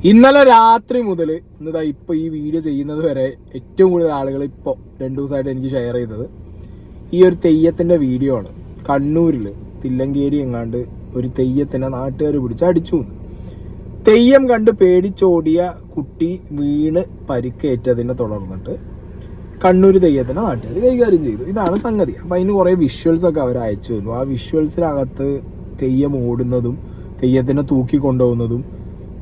ഇന്നലെ രാത്രി മുതൽ ഇന്നതാ ഇപ്പോൾ ഈ വീഡിയോ ചെയ്യുന്നത് വരെ ഏറ്റവും കൂടുതൽ ആളുകൾ ഇപ്പോൾ 2 ദിവസമായിട്ട് എനിക്ക് ഷെയർ ചെയ്തത് ഈ ഒരു തെയ്യത്തിൻ്റെ വീഡിയോ ആണ്. കണ്ണൂരിൽ തില്ലങ്കേരി എങ്ങാണ്ട് ഒരു തെയ്യത്തിനെ നാട്ടുകാർ പിടിച്ച് അടിച്ചു. തെയ്യം കണ്ട് പേടിച്ചോടിയ കുട്ടി വീണ് പരിക്കേറ്റതിനെ തുടർന്നിട്ട് കണ്ണൂർ തെയ്യത്തിനെ നാട്ടുകാർ കൈകാര്യം ചെയ്തു. ഇതാണ് സംഗതി. അപ്പം അതിന് കുറേ വിഷ്വൽസൊക്കെ അവർ അയച്ചു തന്നു. ആ വിഷ്വൽസിനകത്ത് തെയ്യം ഓടുന്നതും തെയ്യത്തിനെ തൂക്കിക്കൊണ്ടുപോകുന്നതും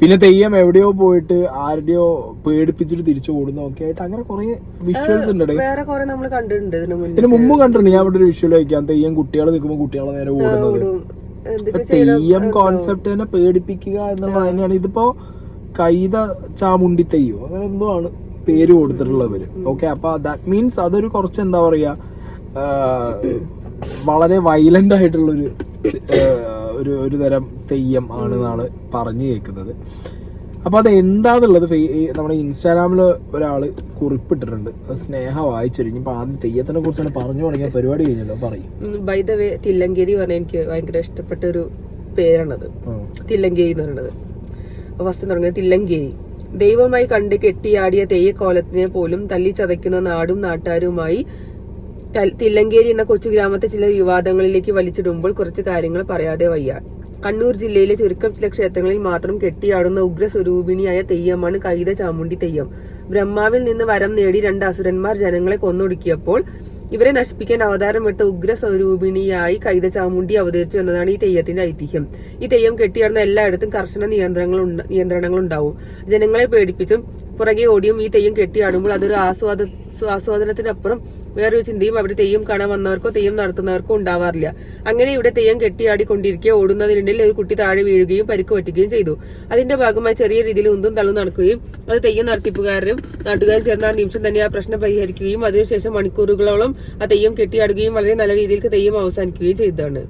പിന്നെ തെയ്യം എവിടെയോ പോയിട്ട് ആരുടെയോ പേടിപ്പിച്ചിട്ട് തിരിച്ചു ഓടുന്നതൊക്കെ ആയിട്ട് അങ്ങനെ കുറെ വിഷ്വൽസ് ഉണ്ട്. ഇതിന് മുമ്പ് കണ്ടിട്ടുണ്ട്. ഞാൻ ഇവിടെ ഒരു വിഷ്വൽ വയ്ക്കാം. തെയ്യം കുട്ടികൾ നിൽക്കുമ്പോൾ കുട്ടികളെ നേരെ ഓടുന്നത്. തെയ്യം കോൺസെപ്റ്റ് തന്നെ പേടിപ്പിക്കുക എന്നുള്ള തന്നെയാണ്. ഇതിപ്പോ കൈത ചാമുണ്ടി തെയ്യോ അങ്ങനെ എന്തോ ആണ് പേര് കൊടുത്തിട്ടുള്ളവര്. ഓക്കെ, അപ്പൊ ദാറ്റ് മീൻസ് അതൊരു കുറച്ച് എന്താ പറയാ വളരെ വയലന്റ് ആയിട്ടുള്ളൊരു ഒരു തരം തെയ്യം ആണെന്നാണ് പറഞ്ഞു കേൾക്കുന്നത്. അപ്പോൾ അത് എന്താന്നുള്ളത് നമ്മുടെ ഇൻസ്റ്റാഗ്രാമിൽ ഒരാൾ കുറിപ്പിട്ടിട്ടുണ്ട്. സ്നേഹ വായിച്ചിരിക്കും. ഇപ്പൊ ആദ്യം തെയ്യത്തിനെ കുറിച്ചാണ് പറഞ്ഞു തുടങ്ങിയ പരിപാടി കഴിഞ്ഞല്ലോ. പറയും. ബൈ ദ വേ, തില്ലങ്കേരി പറഞ്ഞാൽ എനിക്ക് ഭയങ്കര ഇഷ്ടപ്പെട്ട ഒരു പേരാണത്. തില്ലങ്കേരി എന്ന് പറയുന്നത് ഫസ്റ്റ് തുടങ്ങിയത് തില്ലങ്കേരി. ദൈവമായി കണ്ട് കെട്ടിയാടിയ തെയ്യക്കോലത്തിനെ പോലും തല്ലിച്ചതയ്ക്കുന്ന നാടും നാട്ടാരുമായി തില്ലങ്കേരി എന്ന കൊച്ചു ഗ്രാമത്തെ ചില വിവാദങ്ങളിലേക്ക് വലിച്ചിടുമ്പോൾ കുറച്ച് കാര്യങ്ങൾ പറയാതെ വയ്യ. കണ്ണൂർ ജില്ലയിലെ ചുരുക്കം ചില ക്ഷേത്രങ്ങളിൽ മാത്രം കെട്ടിയാടുന്ന ഉഗ്രസ്വരൂപിണിയായ തെയ്യമാണ് കൈത ചാമുണ്ടി തെയ്യം. ബ്രഹ്മാവിൽ നിന്ന് വരം നേടി 2 അസുരന്മാർ ജനങ്ങളെ കൊന്നൊടുക്കിയപ്പോൾ ഇവരെ നശിപ്പിക്കാൻ അവതാരം വിട്ട ഉഗ്രസ്വരൂപിണിയായി കൈത ചാമുണ്ടി അവതരിച്ചു എന്നതാണ് ഈ തെയ്യത്തിന്റെ ഐതിഹ്യം. ഈ തെയ്യം കെട്ടിയാടുന്ന എല്ലായിടത്തും കർശന നിയന്ത്രണങ്ങൾ ഉണ്ടാവും. ജനങ്ങളെ പേടിപ്പിച്ചും പുറകെ ഓടിയും ഈ തെയ്യം കെട്ടിയാടുമ്പോൾ അതൊരു ആസ്വാദനത്തിനപ്പുറം വേറൊരു ചിന്തയും അവിടെ തെയ്യം കാണാൻ വന്നവർക്കോ തെയ്യം നടത്തുന്നവർക്കോ ഉണ്ടാവാറില്ല. അങ്ങനെ ഇവിടെ തെയ്യം കെട്ടിയാടിക്കൊണ്ടിരിക്കെ ഓടുന്നതിനിടയിൽ ഒരു കുട്ടി താഴെ വീഴുകയും പരിക്ക് പറ്റുകയും ചെയ്തു. അതിന്റെ ഭാഗമായി ചെറിയ രീതിയിൽ ഉന്തും തള്ളും നടക്കുകയും അത് തെയ്യം നടത്തിപ്പുകാരും നാട്ടുകാരും ചേർന്ന ആ നിമിഷം തന്നെ ആ പ്രശ്നം പരിഹരിക്കുകയും അതിനുശേഷം മണിക്കൂറുകളോളം ആ തെയ്യം കെട്ടിയാടുകയും വളരെ നല്ല രീതിയിൽ തെയ്യം അവസാനിക്കുകയും ചെയ്തതാണ്.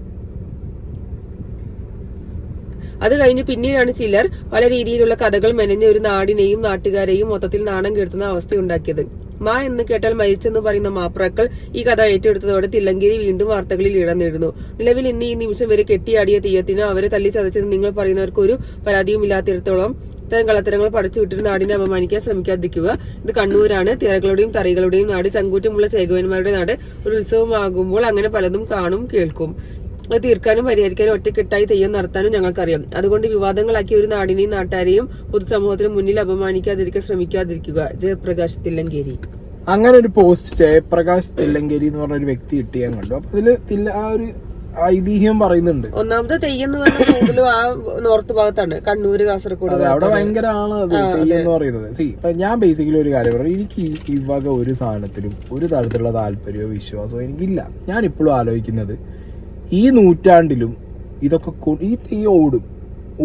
അത് കഴിഞ്ഞ് പിന്നീടാണ് ചിലർ പല രീതിയിലുള്ള കഥകൾ മെനഞ്ഞ് ഒരു നാടിനെയും നാട്ടുകാരെയും മൊത്തത്തിൽ നാണം കെടുത്തുന്ന അവസ്ഥയുണ്ടാക്കിയത്. മാ എന്ന് കേട്ടാൽ മരിച്ചെന്ന് പറയുന്ന മാപ്രാക്കൾ ഈ കഥ ഏറ്റെടുത്തതോടെ തില്ലങ്കേരി വീണ്ടും വാർത്തകളിൽ ഇടം നേടുന്നു. നിലവിൽ ഇന്ന് ഈ നിമിഷം വരെ കെട്ടിയാടിയ തെയ്യത്തിന് അവരെ തല്ലി ചതച്ചെന്ന് നിങ്ങൾ പറയുന്നവർക്ക് ഒരു പരാതിയും ഇല്ലാത്തിടത്തോളം ഇത്തരം കളത്തരങ്ങൾ പടച്ചുവിട്ടിട്ട് നാടിനെ അപമാനിക്കാൻ ശ്രമിക്കാതിരിക്കുക. ഇത് കണ്ണൂരാണ്. തിറകളുടെയും തറികളുടെയും നാട്, ചങ്കൂറ്റമുള്ള ചേകോന്മാരുടെ നാട്. ഒരു ഉത്സവമാകുമ്പോൾ അങ്ങനെ പലതും കാണും, കേൾക്കും. അത് തീർക്കാനും പരിഹരിക്കാനും ഒറ്റക്കെട്ടായി തെയ്യം നടത്താനും ഞങ്ങൾക്കറിയാം. അതുകൊണ്ട് വിവാദങ്ങളാക്കി ഒരു നാടിനെയും നാട്ടാരെയും പൊതുസമൂഹത്തിന് മുന്നിൽ അപമാനിക്കാതിരിക്കാൻ ശ്രമിക്കാതിരിക്കുക. ജയപ്രകാശ് തില്ലങ്കേരി. അങ്ങനെ ഒരു പോസ്റ്റ് ജയപ്രകാശ് തില്ലങ്കേരി എന്ന് പറഞ്ഞ ഒരു വ്യക്തി ഇട്ട് ഞാൻ കണ്ടു. അപ്പൊ അതില് ആ ഒരു ഐതിഹ്യം പറയുന്നുണ്ട്. ഒന്നാമത്തെ തെയ്യം എന്ന് പറഞ്ഞാൽ കൂടുതലും ആ നോർത്ത് ഭാഗത്താണ്, കണ്ണൂര്, കാസർഗോഡ്. അവിടെ ഭയങ്കര ആണ് തെയ്യം എന്ന് പറയുന്നത്. ഇപ്പൊ ഞാൻ ബേസിക്കലി ഒരു കാര്യം പറഞ്ഞു, എനിക്ക് ഈ വക ഒരു സാധനത്തിലും ഒരു തരത്തിലുള്ള താല്പര്യമോ വിശ്വാസമോ എനിക്കില്ല. ഞാൻ ഇപ്പോഴും ആലോചിക്കുന്നത് ഈ നൂറ്റാണ്ടിലും ഇതൊക്കെ ഈ തെയ്യം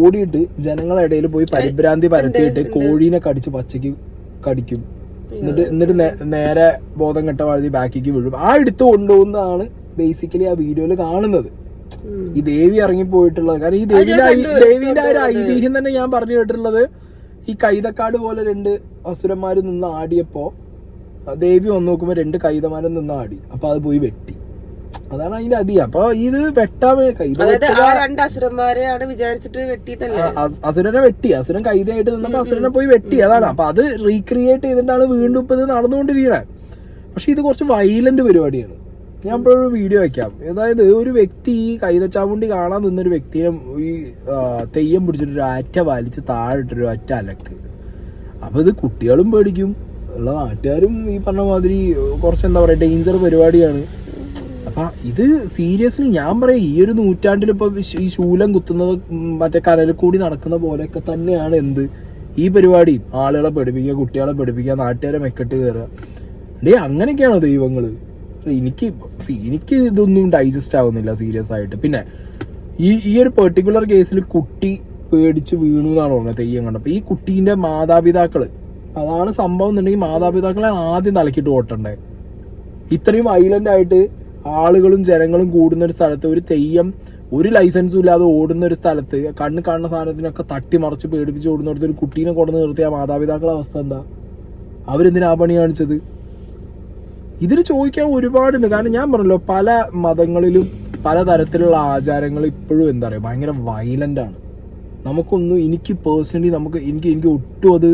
ഓടിയിട്ട് ജനങ്ങളുടെ ഇടയിൽ പോയി പരിഭ്രാന്തി പരത്തിയിട്ട് കോഴീനെ കടിച്ച് പച്ചയ്ക്ക് കടിക്കും. എന്നിട്ട് നേരെ ബോധം കെട്ട വഴുതി ബാക്കിക്ക് വീഴും. ആ എടുത്ത് കൊണ്ടുപോകുന്നതാണ് ബേസിക്കലി ആ വീഡിയോയിൽ കാണുന്നത്. ഈ ദേവി ഇറങ്ങിപ്പോയിട്ടുള്ളത്. കാരണം ഈ ദേവിന്റെ ഒരു ഐതിഹ്യം തന്നെ ഞാൻ പറഞ്ഞു കേട്ടിട്ടുള്ളത്, ഈ കൈതക്കാട് പോലെ 2 അസുരന്മാര് നിന്ന് ആടിയപ്പോ ദേവി വന്ന് നോക്കുമ്പോ 2 കൈതമാരും നിന്ന് ആടി. അപ്പൊ അത് പോയി വെട്ടി. അതാണ് അതിന്റെ അതിയാ. അപ്പൊ ഇത് അസുരനെ വെട്ടി. അസുരൻ കൈതയായിട്ട് നിന്നപ്പോ അസുരനെ പോയി വെട്ടി. അതാണ്. അപ്പൊ അത് റീക്രിയേറ്റ് ചെയ്തിട്ടാണ് വീണ്ടും ഇപ്പൊ ഇത് നടന്നുകൊണ്ടിരിക്കുന്നത്. പക്ഷെ ഇത് കുറച്ച് വയലന്റ് പരിപാടിയാണ്. ഞാൻ ഇപ്പോഴൊരു വീഡിയോ വെക്കാം. അതായത് ഒരു വ്യക്തി ഈ കൈതച്ചാമുണ്ടി കാണാൻ നിന്നൊരു വ്യക്തിയെ ഈ തെയ്യം പിടിച്ചിട്ട് ഒരു അറ്റ വലിച്ച് താഴെട്ടൊരു ഒറ്റ അലക്ക്. അപ്പൊ ഇത് കുട്ടികളും പേടിക്കും, ഉള്ള നാട്ടുകാരും ഈ പറഞ്ഞ മാതിരി കുറച്ച് എന്താ പറയാ ഡേഞ്ചർ പരിപാടിയാണ്. അപ്പൊ ഇത് സീരിയസ്ലി ഞാൻ പറയാം, ഈ ഒരു നൂറ്റാണ്ടിൽ ഇപ്പൊ ഈ ശൂലം കുത്തുന്നത് മറ്റേ കനലിൽ കൂടി നടക്കുന്ന പോലെയൊക്കെ തന്നെയാണ് ഈ പരിപാടി. ആളുകളെ പഠിപ്പിക്കുക, കുട്ടികളെ പഠിപ്പിക്കുക, നാട്ടുകാരെ മെക്കെട്ട് കയറുക. അങ്ങനെയൊക്കെയാണോ ദൈവങ്ങള്? എനിക്ക് ഇതൊന്നും ഡൈജസ്റ്റ് ആവുന്നില്ല സീരിയസ് ആയിട്ട്. പിന്നെ ഈ ഒരു പെർട്ടിക്കുലർ കേസിൽ കുട്ടി പേടിച്ച് വീണു എന്നാണ് പറഞ്ഞത് തെയ്യം കണ്ടപ്പോൾ. ഈ കുട്ടീന്റെ മാതാപിതാക്കള്, അതാണ് സംഭവം എന്നുണ്ടെങ്കിൽ മാതാപിതാക്കളാണ് ആദ്യം തലക്കിട്ട് ഓട്ടണ്ടേ. ഇത്രയും ഐലൻഡ് ആയിട്ട് ആളുകളും ജനങ്ങളും കൂടുന്ന ഒരു സ്ഥലത്ത് ഒരു തെയ്യം ഒരു ലൈസൻസും ഇല്ലാതെ ഓടുന്ന ഒരു സ്ഥലത്ത് കണ്ണ് കാണുന്ന സാധനത്തിനൊക്കെ തട്ടിമറിച്ച് പേടിപ്പിച്ച് ഓടുന്നിടത്ത് ഒരു കുട്ടീനെ കൊണ്ടു നിർത്തിയ മാതാപിതാക്കളുടെ അവസ്ഥ എന്താ? അവരെന്തിനാ പണി കാണിച്ചത്? ഇതിന് ചോദിക്കാൻ ഒരുപാടുണ്ട്. കാരണം ഞാൻ പറഞ്ഞല്ലോ, പല മതങ്ങളിലും പല തരത്തിലുള്ള ആചാരങ്ങൾ ഇപ്പോഴും എന്താ പറയുക ഭയങ്കര വയലന്റ് ആണ്. നമുക്കൊന്നും എനിക്ക് പേഴ്സണലി എനിക്ക് ഒട്ടും അത്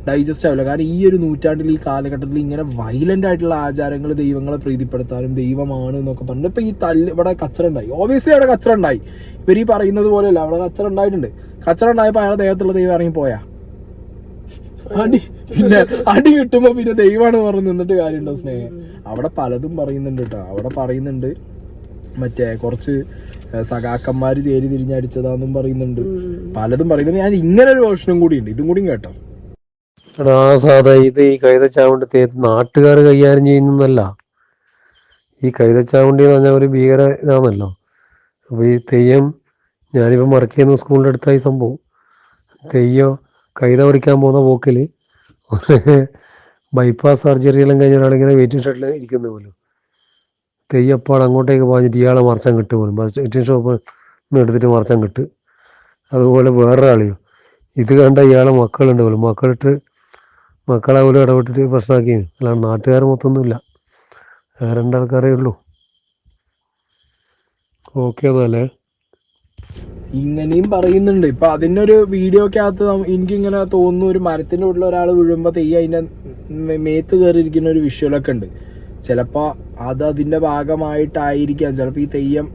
ഡൈജസ്റ്റ് ആവില്ല. കാരണം ഈ ഒരു നൂറ്റാണ്ടിൽ ഈ കാലഘട്ടത്തിൽ ഇങ്ങനെ വയലന്റ് ആയിട്ടുള്ള ആചാരങ്ങൾ ദൈവങ്ങളെ പ്രീതിപ്പെടുത്താനും ദൈവമാണ് എന്നൊക്കെ പറഞ്ഞിട്ട് ഇപ്പൊ ഈ ഇവിടെ കച്ചറ ഉണ്ടായി. ഓബിയസ്ലി അവിടെ കച്ചറ ഉണ്ടായി. ഇവർ ഈ പറയുന്നത് പോലെയല്ല, അവിടെ കച്ചറ ഉണ്ടായിട്ടുണ്ട്. കച്ചറ ഉണ്ടായപ്പോ അയാളെ ദേഹത്തുള്ള ദൈവം ഇറങ്ങി പോയാ അടി കിട്ടുമ്പോ പിന്നെ ദൈവമാണ് പറഞ്ഞ് നിന്നിട്ട് കാര്യമുണ്ടോ സ്നേഹം? അവിടെ പലതും പറയുന്നുണ്ട് കേട്ടോ. അവിടെ പറയുന്നുണ്ട് മറ്റേ കുറച്ച് സഖാക്കന്മാര് ചേരി തിരിഞ്ഞടിച്ചതാന്നും പറയുന്നുണ്ട്, പലതും പറയുന്നുണ്ട്. ഞാൻ ഇങ്ങനെ ഒരു വേർഷനും കൂടി ഉണ്ട്, ഇതും കൂടി കേട്ടോ. സാധാ ഇത് ഈ കൈതച്ചാവണ്ടി തേത്ത് നാട്ടുകാർ കൈകാര്യം ചെയ്യുന്നതല്ല. ഈ കൈതച്ചാവണ്ടി എന്ന് പറഞ്ഞാൽ ഒരു ഭീകര ഇതാണല്ലോ. അപ്പോൾ ഈ തെയ്യം, ഞാനിപ്പോൾ വർക്ക് ചെയ്യുന്ന സ്കൂളിൻ്റെ അടുത്തായി സംഭവം. തെയ്യം കൈത പറിക്കാൻ പോകുന്ന പോക്കിൽ ബൈപ്പാസ് സർജറിയെല്ലാം കഴിഞ്ഞ ഒരാളിങ്ങനെ വെയിറ്റിംഗ് ഷെഡിൽ ഇരിക്കുന്ന പോലും തെയ്യപ്പാട് അങ്ങോട്ടേക്ക് പറഞ്ഞിട്ട് ഇയാളെ മറച്ചാൻ കിട്ടും പോലും. വെയിറ്റിംഗ് ഷോപ്പ് എടുത്തിട്ട് മറച്ചാൻ കിട്ടും. അതുപോലെ വേറൊരാളെയോ ഇത് കണ്ട ഇയാളെ മക്കളുണ്ട് പോലും, മക്കളെ പോലും ഇടപെട്ടിട്ട് പ്രശ്നമാക്കി. അല്ലാണ്ട് നാട്ടുകാർ മൊത്തമൊന്നുമില്ല, രണ്ടാൾക്കാരേ ഉള്ളൂ. ഓക്കെ എന്നല്ലേ. ഇങ്ങനെയും പറയുന്നുണ്ട്. ഇപ്പൊ അതിന്റെ ഒരു വീഡിയോ ഒക്കെ അകത്ത് എനിക്കിങ്ങനെ തോന്നുന്നു, ഒരു മരത്തിന്റെ ഉള്ളിൽ ഒരാൾ വീഴുമ്പോ തെയ്യം അതിന്റെ മേത്ത് കയറിയിരിക്കുന്ന ഒരു വിഷ്വലൊക്കെ ഉണ്ട്. ചിലപ്പോ അത് അതിന്റെ ഭാഗമായിട്ടായിരിക്കാം. ചിലപ്പോ ഈ തെയ്യം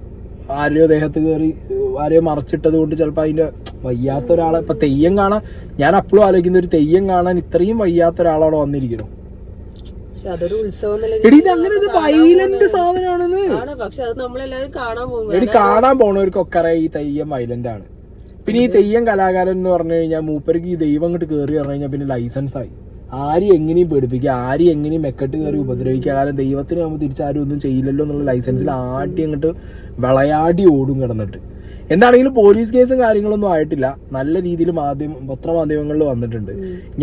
ആരെയോ ദേഹത്ത് കയറി ആരെയോ മറച്ചിട്ടത് കൊണ്ട് ചിലപ്പോ അതിന്റെ വയ്യാത്ത ഒരാളെ ഇപ്പൊ തെയ്യം കാണാൻ, ഞാൻ അപ്പോഴും ആലോചിക്കുന്ന ഒരു തെയ്യം കാണാൻ ഇത്രയും വയ്യാത്ത ഒരാളവിടെ വന്നിരിക്കണം. അതൊരു ഉത്സവം അങ്ങനെ വയലന്റ് സാധനമാണെന്ന്. പക്ഷെ അത് നമ്മളെല്ലാവരും കാണാൻ പോകും. കാണാൻ പോണവർക്കൊക്കെ ഈ തെയ്യം വയലന്റ് ആണ്. പിന്നെ ഈ തെയ്യം കലാകാരൻ എന്ന് പറഞ്ഞു കഴിഞ്ഞാൽ മൂപ്പർക്ക് ഈ ദൈവം അങ്ങോട്ട് കയറി പറഞ്ഞു കഴിഞ്ഞാൽ പിന്നെ ലൈസൻസ് ആയി. ആരെയും എങ്ങനെയും പേടിപ്പിക്കുക, ആരെയും എങ്ങനെയും മെക്കെട്ട് കയറി ഉപദ്രവിക്കുക. കാരണം ദൈവത്തിന് നമ്മൾ തിരിച്ചാരും ഒന്നും ചെയ്യില്ലല്ലോ എന്നുള്ള ലൈസൻസിൽ ആട്ടി അങ്ങോട്ട് വിളയാടി ഓടും കിടന്നിട്ട്. എന്താണെങ്കിലും പോലീസ് കേസും കാര്യങ്ങളൊന്നും ആയിട്ടില്ല. നല്ല രീതിയിൽ പത്രമാധ്യമങ്ങളിൽ വന്നിട്ടുണ്ട്.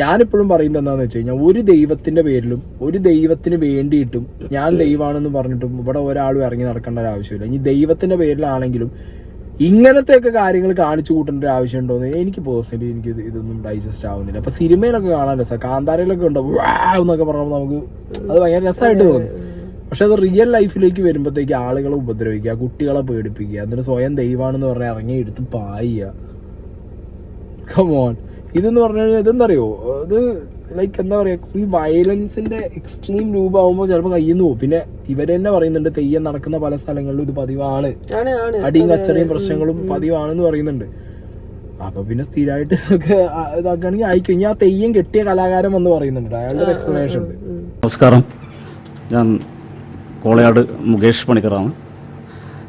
ഞാനിപ്പോഴും പറയുന്നത് എന്താണെന്ന് വെച്ച് കഴിഞ്ഞാൽ, ഒരു ദൈവത്തിന്റെ പേരിലും ഒരു ദൈവത്തിന് വേണ്ടിയിട്ടും ഞാൻ ദൈവമാണെന്ന് പറഞ്ഞിട്ടും ഇവിടെ ഒരാളും ഇറങ്ങി നടക്കേണ്ട ഒരു ആവശ്യമില്ല. ഇനി ദൈവത്തിന്റെ പേരിലാണെങ്കിലും ഇങ്ങനത്തെയൊക്കെ കാര്യങ്ങൾ കാണിച്ചു കൂട്ടേണ്ട ഒരു ആവശ്യമുണ്ടോ എന്ന് എനിക്ക് പേഴ്സണലി ഇതൊന്നും ഡൈജസ്റ്റ് ആവുന്നില്ല. അപ്പൊ സിനിമയിലൊക്കെ കാണാൻ രസം, കാന്താരയിലൊക്കെ ഉണ്ടോ എന്നൊക്കെ പറഞ്ഞപ്പോൾ നമുക്ക് അത് ഭയങ്കര രസമായിട്ട് തോന്നി. പക്ഷെ അത് റിയൽ ലൈഫിലേക്ക് വരുമ്പോഴത്തേക്ക് ആളുകളെ ഉപദ്രവിക്കുക, കുട്ടികളെ പേടിപ്പിക്കുക, അതിന് സ്വയം ദൈവമാണെന്ന് പറഞ്ഞാൽ ഇറങ്ങി എടുത്ത് പായുക. കമോൺ, ഇതെന്ന് പറഞ്ഞു കഴിഞ്ഞാൽ ഇതെന്താ അറിയോ, അത് ലൈക്ക് എന്താ പറയാ, ഈ വയലൻസിന്റെ എക്സ്ട്രീം രൂപമാകുമ്പോൾ ചിലപ്പോൾ കയ്യിൽ നിന്ന് പോകും. പിന്നെ ഇവര് തന്നെ പറയുന്നുണ്ട് തെയ്യം നടക്കുന്ന പല സ്ഥലങ്ങളിലും ഇത് പതിവാണ്, അടിയും കച്ചറയും പ്രശ്നങ്ങളും പതിവാണെന്ന് പറയുന്നുണ്ട്. അപ്പൊ പിന്നെ സ്ഥിരമായിട്ട് ഇതാക്കുകയാണെങ്കിൽ ആയിക്കും. ഇനി ആ തെയ്യം കെട്ടിയ കലാകാരൻ വന്ന് പറയുന്നുണ്ട്, അയാളുടെ ഒരു എക്സ്പ്ലനേഷൻ ഉണ്ട്. നമസ്കാരം, ഞാൻ കോളയാട് മുകേഷ് പണിക്കറാണ്.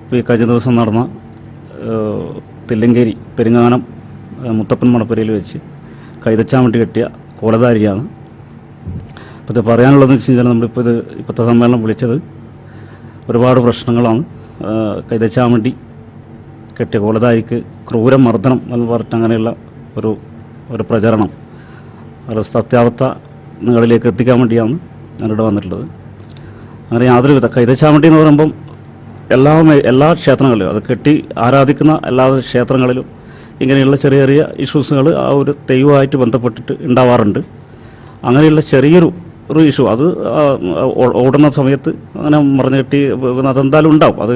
ഇപ്പോൾ ഈ കഴിഞ്ഞ ദിവസം നടന്ന തില്ലങ്കേരി പെരിങ്ങാനം മുത്തപ്പൻ മണപ്പുരയിൽ വെച്ച് കൈതച്ചാൻ കെട്ടിയ കോലധാരിയാണ്. അപ്പോൾ ഇത് പറയാനുള്ളതെന്ന് വെച്ച് കഴിഞ്ഞാൽ, നമ്മളിപ്പോൾ ഇപ്പോഴത്തെ സമ്മേളനം വിളിച്ചത് ഒരുപാട് പ്രശ്നങ്ങളാണ്. കൈതച്ചാൻ കെട്ടിയ കോലധാരിക്ക് ക്രൂരമർദ്ദനം എന്ന് പറഞ്ഞിട്ട് അങ്ങനെയുള്ള ഒരു പ്രചരണം, ഒരു സത്യാവസ്ഥകളിലേക്ക് എത്തിക്കാൻ വേണ്ടിയാണ് ഞാനിവിടെ വന്നിട്ടുള്ളത്. അങ്ങനെ യാതൊരു വിധ കൈതച്ചാവണ്ടി എന്ന് പറയുമ്പം എല്ലാ ക്ഷേത്രങ്ങളിലും, അത് കെട്ടി ആരാധിക്കുന്ന എല്ലാ ക്ഷേത്രങ്ങളിലും ഇങ്ങനെയുള്ള ചെറിയ ചെറിയ ഇഷ്യൂസുകൾ ആ ഒരു തെയ്യവുമായിട്ട് ബന്ധപ്പെട്ടിട്ട് ഉണ്ടാവാറുണ്ട്. അങ്ങനെയുള്ള ചെറിയൊരു ഇഷ്യൂ അത് ഓടുന്ന സമയത്ത് അങ്ങനെ മറിഞ്ഞു കെട്ടി അതെന്തായാലും ഉണ്ടാവും. അത്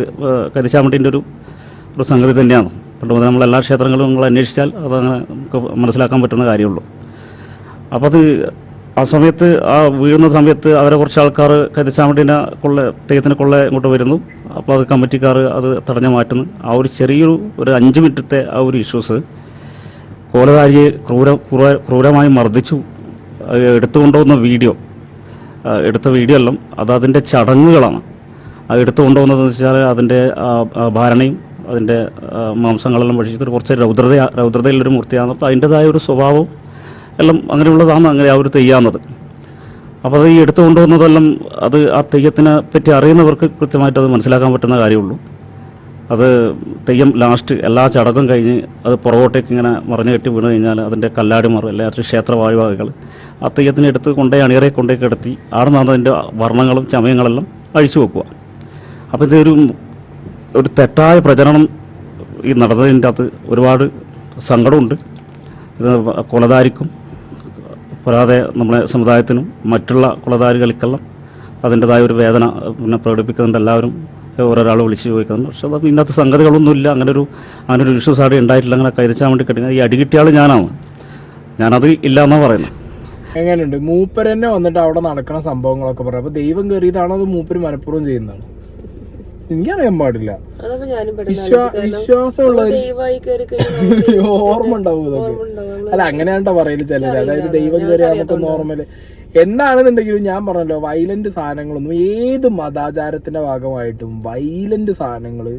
കൈതച്ചാവണ്ടീൻ്റെ ഒരു സംഗതി തന്നെയാണ്. പണ്ട് മുതൽ നമ്മളെല്ലാ ക്ഷേത്രങ്ങളും നിങ്ങൾ അന്വേഷിച്ചാൽ അതങ്ങനെ നമുക്ക് മനസ്സിലാക്കാൻ പറ്റുന്ന കാര്യമുള്ളൂ. അപ്പോൾ അത് ആ സമയത്ത് വീഴുന്ന സമയത്ത് അവരെ കുറച്ച് ആൾക്കാർ കൈതച്ചാവണ്ടീനെ തെയ്യത്തിന് ഇങ്ങോട്ട് വരുന്നു. അപ്പോൾ അത് കമ്മിറ്റിക്കാർ അത് തടഞ്ഞു മാറ്റുന്നു. ആ ഒരു ചെറിയൊരു 5 മിനിറ്റത്തെ ആ ഒരു ഇഷ്യൂസ് കോലധാരിയെ ക്രൂരമായി മർദ്ദിച്ചു. എടുത്തുകൊണ്ടുപോകുന്ന എടുത്ത വീഡിയോ എല്ലാം അതിൻ്റെ ചടങ്ങുകളാണ്. അത് എടുത്തുകൊണ്ടുപോകുന്നതെന്ന് വെച്ചാൽ അതിൻ്റെ ഭാരണയും അതിൻ്റെ മാംസങ്ങളെല്ലാം ഭക്ഷിച്ചിട്ട് കുറച്ച് രൗദ്രതയുള്ളൊരു മൂർത്തിയാണ്. അപ്പോൾ അതിൻ്റെതായ ഒരു സ്വഭാവം എല്ലാം അങ്ങനെയുള്ളതാണ് അങ്ങനെ ആ ഒരു തെയ്യാന്നത്. അപ്പോൾ അത് ഈ എടുത്തു കൊണ്ടുവന്നതെല്ലാം അത് ആ തെയ്യത്തിനെ പറ്റി അറിയുന്നവർക്ക് കൃത്യമായിട്ട് അത് മനസ്സിലാക്കാൻ പറ്റുന്ന കാര്യമുള്ളൂ. അത് തെയ്യം ലാസ്റ്റ് എല്ലാ ചടങ്ങും കഴിഞ്ഞ് അത് പുറകോട്ടേക്ക് ഇങ്ങനെ മറിഞ്ഞു കെട്ടി വീണ് കഴിഞ്ഞാൽ അതിൻ്റെ കല്ലാടിമാർ അല്ലെങ്കിൽ ക്ഷേത്രവായുവാഹികൾ ആ തെയ്യത്തിനെ എടുത്ത് അണിയറെ കൊണ്ടേ കിടത്തി ആടുന്നാണ് അതിൻ്റെ വർണ്ണങ്ങളും ചമയങ്ങളെല്ലാം അഴിച്ചു വെക്കുക. അപ്പോൾ ഒരു തെറ്റായ പ്രചരണം ഈ നടന്നതിൻ്റെ അകത്ത് ഒരുപാട് സങ്കടമുണ്ട്. ഇത് കൊലധാരിക്കും പോരാതെ നമ്മുടെ സമുദായത്തിനും മറ്റുള്ള കൊലധാരികൾക്കെല്ലാം അതിൻ്റെതായ ഒരു വേദന പ്രകടിപ്പിക്കുന്നുണ്ട്. എല്ലാവരും ഓരോരാൾ വിളിച്ച് ചോദിക്കുന്നു. പക്ഷെ അത് ഇന്നത്തെ സംഗതികളൊന്നുമില്ല, അങ്ങനൊരു ഇഷ്യൂസ് അവിടെ ഉണ്ടായിട്ടില്ല. അങ്ങനെ കൈതച്ചാൻ വേണ്ടി കെട്ടി ഈ അടി കിട്ടിയ ആൾ ഞാനത് ഇല്ല എന്നാണ് പറയുന്നത്. എങ്ങനെയുണ്ട് മൂപ്പരെന്നെ വന്നിട്ട് അവിടെ നടക്കുന്ന സംഭവങ്ങളൊക്കെ പറയാം. അപ്പൊ ദൈവം കയറിയതാണോ അത് മൂപ്പര് മനഃപൂർവ്വം ചെയ്യുന്നതാണ്? എനിക്കറിയാൻ പാടില്ല. വിശ്വാസമുള്ള ഓർമ്മ ഉണ്ടാവും ഇതൊക്കെ. അല്ല അങ്ങനെയാണ്ടോ പറയല് ചിലര്, അതായത് ദൈവം കയറിയ നമുക്ക് നോർമല് എന്താണെന്നുണ്ടെങ്കിലും ഞാൻ പറഞ്ഞല്ലോ, വയലന്റ് സാധനങ്ങളൊന്നും ഏത് മതാചാരത്തിന്റെ ഭാഗമായിട്ടും വയലന്റ് സാധനങ്ങള്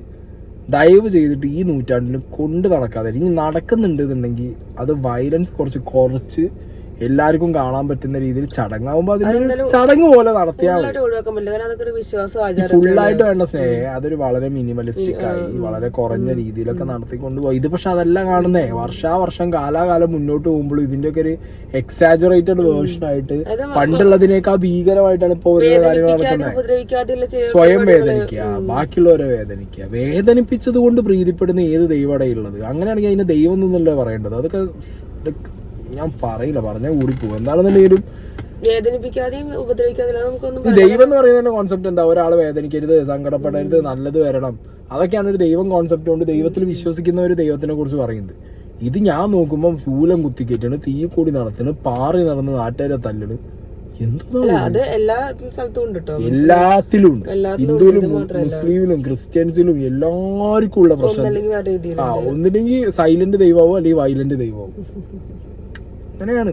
ദയവ് ചെയ്തിട്ട് ഈ നൂറ്റാണ്ടിൽ കൊണ്ട് നടക്കാതെ, ഇനി നടക്കുന്നുണ്ട് എന്നുണ്ടെങ്കിൽ അത് വയലൻസ് കുറച്ച് എല്ലാവർക്കും കാണാൻ പറ്റുന്ന രീതിയിൽ ചടങ്ങാവുമ്പോ അതിന് ചടങ്ങ് പോലെ നടത്തിയാൽ ഫുള്ളായിട്ട് വേണ്ട സ്നേഹം. അതൊരു വളരെ മിനിമലിസ്റ്റിക് ആയി വളരെ കുറഞ്ഞ രീതിയിലൊക്കെ നടത്തിക്കൊണ്ടുപോയി. ഇത് പക്ഷെ അതല്ല കാണുന്നേ, വർഷാവർഷം കാലാകാലം മുന്നോട്ട് പോകുമ്പോൾ ഇതിന്റെ ഒക്കെ ഒരു എക്സാജറേറ്റഡ് വേർഷൻ ആയിട്ട് പണ്ടുള്ളതിനേക്കാൾ ഭീകരമായിട്ടാണ് ഇപ്പൊ ഓരോ കാര്യങ്ങൾ നടക്കുന്നത്. സ്വയം വേദനിക്കുക, ബാക്കിയുള്ളവരെ വേദനിക്കുക, വേദനിപ്പിച്ചത് കൊണ്ട് പ്രീതിപ്പെടുന്ന ഏത് ദൈവടയുള്ളത്? അങ്ങനെയാണെങ്കിൽ അതിന് ദൈവം എന്നല്ലേ പറയേണ്ടത്? അതൊക്കെ ഞാൻ പറയില്ല, പറഞ്ഞാൽ കൂടിപ്പോകും. എന്താണെന്നുണ്ടെങ്കിലും വേദനിപ്പിക്കാതെയും ഉപദ്രവിക്കാതെയും ദൈവം എന്ന് പറയുന്ന കോൺസെപ്റ്റ് എന്താ? ഒരാള് വേദനിക്കരുത്, സങ്കടപ്പെടരുത്, നല്ലത് വരണം, അതൊക്കെയാണ് ഒരു ദൈവം കോൺസെപ്റ്റ് കൊണ്ട് ദൈവത്തിൽ വിശ്വസിക്കുന്ന ഒരു ദൈവത്തിനെ കുറിച്ച് പറയുന്നത്. ഇത് ഞാൻ നോക്കുമ്പോൾ ശൂലം കുത്തിക്കേറ്റാണ്, തീ കൂടി നടത്തണ്, പാറി നടന്ന് നാട്ടുകാരെ തല്ലണ്. എല്ലാത്തിലും ഉണ്ട്. ഹിന്ദുവിലും മുസ്ലിമിലും ക്രിസ്ത്യൻസിലും എല്ലാവർക്കും ഉള്ള പ്രശ്നം. ഒന്നില്ലെങ്കിൽ സൈലന്റ് ദൈവമാവും അല്ലെങ്കിൽ വയലന്റ് ദൈവമാവും. അങ്ങനെയാണ്.